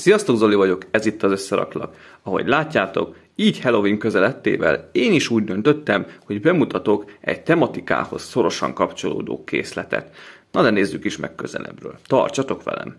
Sziasztok, Zoli vagyok, ez itt az Összeraklak. Ahogy látjátok, így Halloween közelettével én is úgy döntöttem, hogy bemutatok egy tematikához szorosan kapcsolódó készletet. Na de nézzük is meg közelebbről. Tartsatok velem!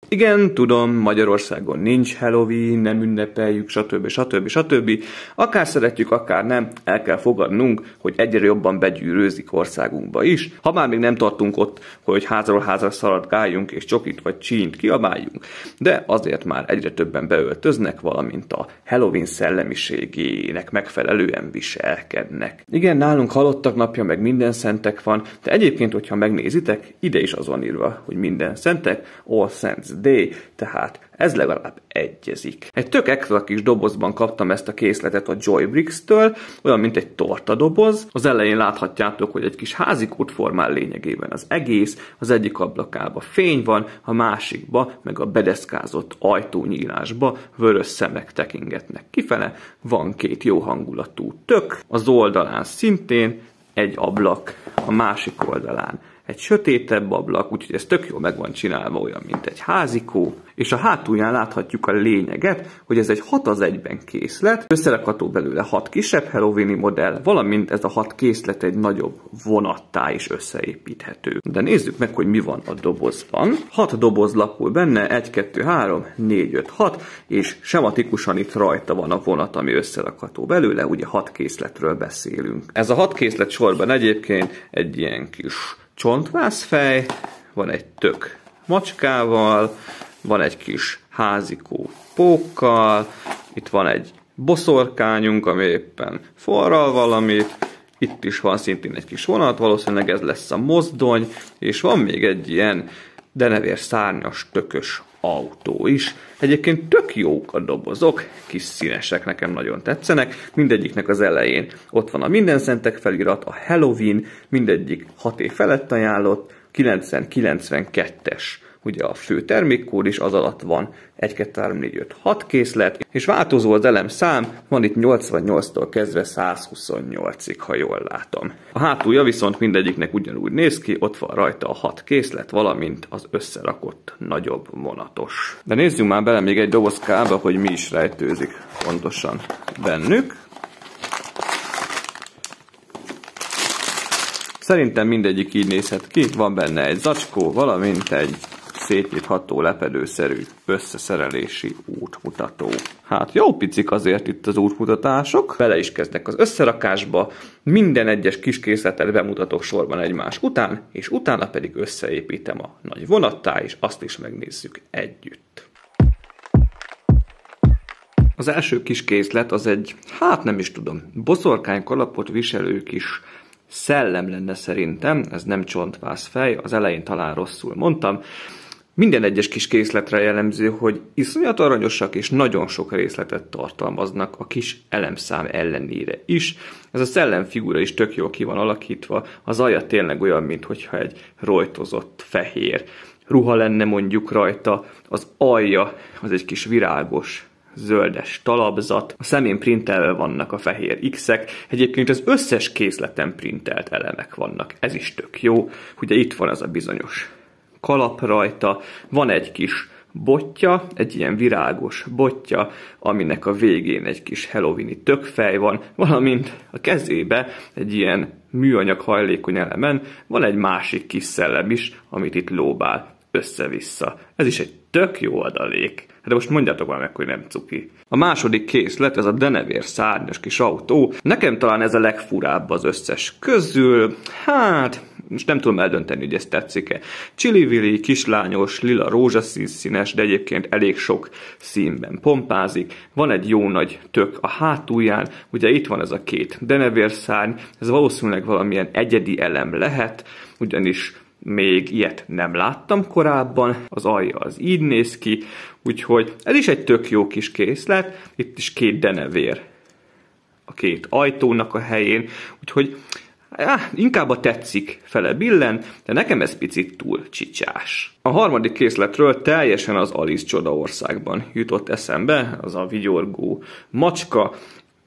Igen, tudom, Magyarországon nincs Halloween, nem ünnepeljük, stb. Akár szeretjük, akár nem, el kell fogadnunk, hogy egyre jobban begyűrőzik országunkba is. Ha már még nem tartunk ott, hogy házról házra szaladgáljunk és csokit vagy csínyt kiabáljunk, de azért már egyre többen beöltöznek, valamint a Halloween szellemiségének megfelelően viselkednek. Igen, nálunk halottak napja, meg minden szentek van, de egyébként, hogyha megnézitek, ide is az van írva, hogy minden szentek, All Saints Day, tehát ez legalább egyezik. Egy tök extra kis dobozban kaptam ezt a készletet a Joybricks-től, olyan, mint egy tortadoboz. Az elején láthatjátok, hogy egy kis házikót formál lényegében az egész, az egyik ablakába fény van, a másikba, meg a bedeszkázott ajtónyílásba vörös szemek tekingetnek kifele, van két jó hangulatú tök, az oldalán szintén egy ablak, a másik oldalán egy sötétebb ablak, úgyhogy ez tök jól meg van csinálva, olyan, mint egy házikó. És a hátulján láthatjuk a lényeget, hogy ez egy 6:1-ben készlet, összerakható belőle 6 kisebb Halloweeni modell, valamint ez a 6 készlet egy nagyobb vonattá is összeépíthető. De nézzük meg, hogy mi van a dobozban. 6 doboz lapul benne, 1, 2, 3, 4, 5, 6, és sematikusan itt rajta van a vonat, ami összerakható belőle, ugye 6 készletről beszélünk. Ez a 6 készlet sorban egyébként egy ilyen kis csontvászfej, van egy tök macskával, van egy kis házikó pókkal, itt van egy boszorkányunk, ami éppen forral valamit, itt is van szintén egy kis vonat, valószínűleg ez lesz a mozdony, és van még egy ilyen denevér szárnyas tökös autó is. Egyébként tök jók a dobozok, kis színesek, nekem nagyon tetszenek. Mindegyiknek az elején ott van a minden szentek felirat, a Halloween, mindegyik 6 év felett ajánlott, 90-92-es. Ugye a fő termékkód is, az alatt van 1, 2, 3, 4, 5, 6 készlet, és változó az elemszám, van itt 88-tól kezdve 128-ig, ha jól látom. A hátulja viszont mindegyiknek ugyanúgy néz ki, ott van rajta a 6 készlet, valamint az összerakott nagyobb vonatos. De nézzünk már bele még egy dobozkába, hogy mi is rejtőzik pontosan bennük. Szerintem mindegyik így nézhet ki, van benne egy zacskó, valamint egy szétnyitható lepedőszerű összeszerelési útmutató. Hát jó picik azért itt az útmutatások. Bele is kezdnek az összerakásba, minden egyes kis készletet bemutatok sorban egymás után, és utána pedig összeépítem a nagy vonattá, és azt is megnézzük együtt. Az első kis készlet az egy, hát nem is tudom, boszorkány kalapot viselő kis szellem lenne szerintem, ez nem csontvászfej, az elején talán rosszul mondtam. Minden egyes kis készletre jellemző, hogy iszonyat aranyosak és nagyon sok részletet tartalmaznak a kis elemszám ellenére is. Ez a szellemfigura is tök jól ki van alakítva, az alja tényleg olyan, mintha egy rojtozott fehér ruha lenne mondjuk rajta, az alja az egy kis virágos, zöldes talapzat, a szemén printelve vannak a fehér X-ek, egyébként az összes készleten printelt elemek vannak, ez is tök jó, ugye itt van az a bizonyos kalap rajta, van egy kis botja, egy ilyen virágos botja, aminek a végén egy kis halloweeni tökfej van, valamint a kezébe egy ilyen műanyag hajlékony elemen van egy másik kis szellem is, amit itt lóbál össze-vissza. Ez is egy tök jó adalék. De most mondjátok már meg, hogy nem cuki. A második készlet, ez a denevér szárnyas kis autó. Nekem talán ez a legfurább az összes közül. Hát, most nem tudom eldönteni, hogy ez tetszik-e. Csili-vili, kislányos, lila, rózsaszín színes, de egyébként elég sok színben pompázik. Van egy jó nagy tök a hátulján, ugye itt van ez a két denevérszárny, ez valószínűleg valamilyen egyedi elem lehet, ugyanis még ilyet nem láttam korábban, az alja az így néz ki, úgyhogy ez is egy tök jó kis készlet, itt is két denevér a két ajtónak a helyén, úgyhogy inkább a tetszik fele billen, de nekem ez picit túl csicsás. A harmadik készletről teljesen az Alice Csodaországban jutott eszembe, az a vigyorgó macska.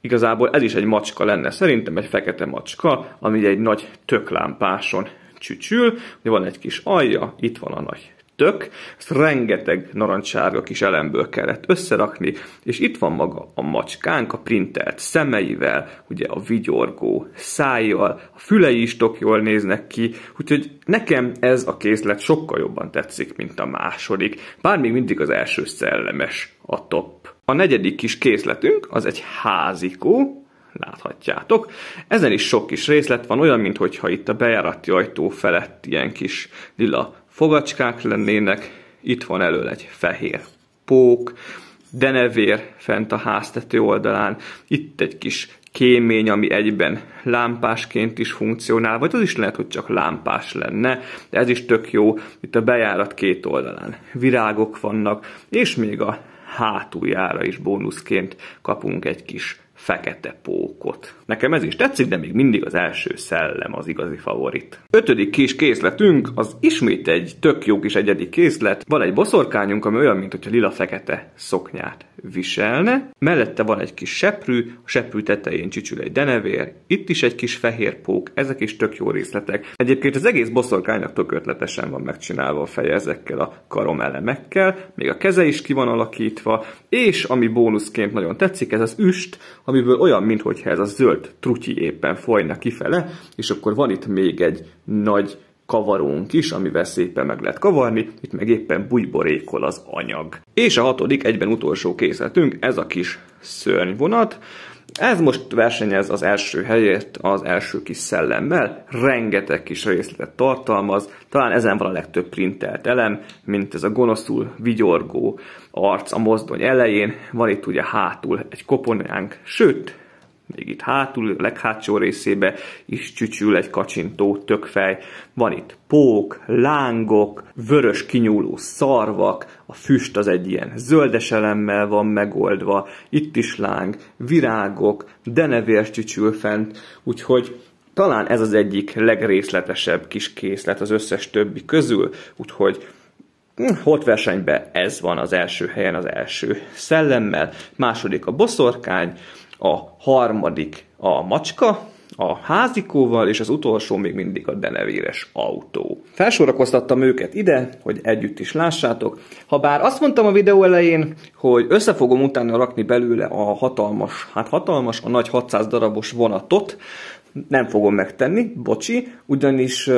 Igazából ez is egy macska lenne, szerintem egy fekete macska, ami egy nagy töklámpáson csücsül, ugye van egy kis alja, itt van a nagy tök, ezt rengeteg narancssárga kis elemből kellett összerakni, és itt van maga a macskánk a printelt szemeivel, ugye a vigyorgó szájjal, a fülei is tök jól néznek ki, úgyhogy nekem ez a készlet sokkal jobban tetszik, mint a második, bár még mindig az első szellemes a top. A negyedik kis készletünk az egy házikó, láthatjátok. Ezen is sok kis részlet van, olyan, mintha itt a bejárati ajtó felett ilyen kis lila fogacskák lennének. Itt van elől egy fehér pók, denevér fent a háztető oldalán. Itt egy kis kémény, ami egyben lámpásként is funkcionál, vagy az is lehet, hogy csak lámpás lenne, de ez is tök jó. Itt a bejárat két oldalán virágok vannak, és még a hátuljára is bónuszként kapunk egy kis fekete pókot. Nekem ez is tetszik, de még mindig az első szellem az igazi favorit. Ötödik kis készletünk az ismét egy tök jó kis egyedi készlet. Van egy boszorkányunk, ami olyan, mintha lila-fekete szoknyát viselne. Mellette van egy kis seprű, a seprű tetején csücsül egy denevér, itt is egy kis fehér pók, ezek is tök jó részletek. Egyébként az egész boszorkánynak tök ötletesen van megcsinálva a feje ezekkel a karomelemekkel, még a keze is ki van alakítva, és ami bónuszként nagyon tetszik, ez az üst, amiből olyan, mintha ez a zöld trutyi éppen folyna kifele, és akkor van itt még egy nagy kavarónk is, amivel szépen meg lehet kavarni, itt meg éppen bujborékol az anyag. És a hatodik, egyben utolsó készletünk, ez a kis szörnyvonat. Ez most versenyez az első helyért az első kis szellemmel, rengeteg kis részletet tartalmaz, talán ezen van a legtöbb printelt elem, mint ez a gonoszul vigyorgó arc a mozdony elején, van itt ugye hátul egy koponyánk, sőt, még itt hátul, a leghátsó részébe is csücsül egy kacsintó tökfej. Van itt pók, lángok, vörös kinyúló szarvak, a füst az egy ilyen zöldes elemmel van megoldva, itt is láng, virágok, denevér csücsül fent, úgyhogy talán ez az egyik legrészletesebb kis készlet az összes többi közül, úgyhogy holtversenyben ez van az első helyen az első szellemmel, második a boszorkány, a harmadik a macska, a házikóval, és az utolsó még mindig a denevéres autó. Felsorakoztattam őket ide, hogy együtt is lássátok. Habár azt mondtam a videó elején, hogy össze fogom utána rakni belőle a hatalmas, a nagy 600 darabos vonatot, nem fogom megtenni, bocsi, ugyanis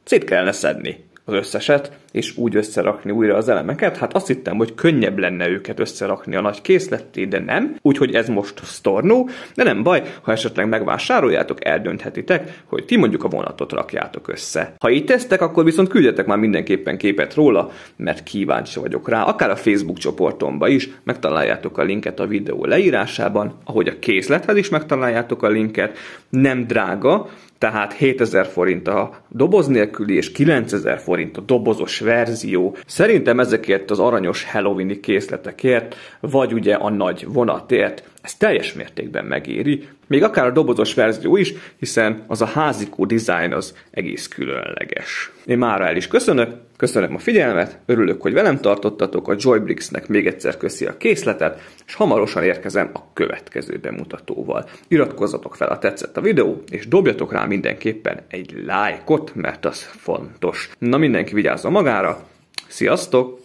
szét kellene szedni az összeset, és úgy összerakni újra az elemeket. Hát azt hittem, hogy könnyebb lenne őket összerakni a nagy készletté, de nem. Úgyhogy ez most sztornó, de nem baj, ha esetleg megvásároljátok, eldönthetitek, hogy ti mondjuk a vonatot rakjátok össze. Ha így tesztek, akkor viszont küldjetek már mindenképpen képet róla, mert kíváncsi vagyok rá. Akár a Facebook csoportomba is megtaláljátok a linket a videó leírásában, ahogy a készlethez is megtaláljátok a linket. Nem drága, tehát 7000 forint a doboz nélküli, és 9000 forint a dobozos verzió. Szerintem ezekért az aranyos Halloween-i készletekért, vagy ugye a nagy vonatért, ez teljes mértékben megéri, még akár a dobozos verzió is, hiszen az a házikó dizájn az egész különleges. Én mára el is köszönöm a figyelmet, örülök, hogy velem tartottatok, a Joybricks-nek még egyszer köszi a készletet, és hamarosan érkezem a következő bemutatóval. Iratkozzatok fel, ha tetszett a videó, és dobjatok rá mindenképpen egy lájkot, mert az fontos. Na, mindenki vigyázzon magára, sziasztok!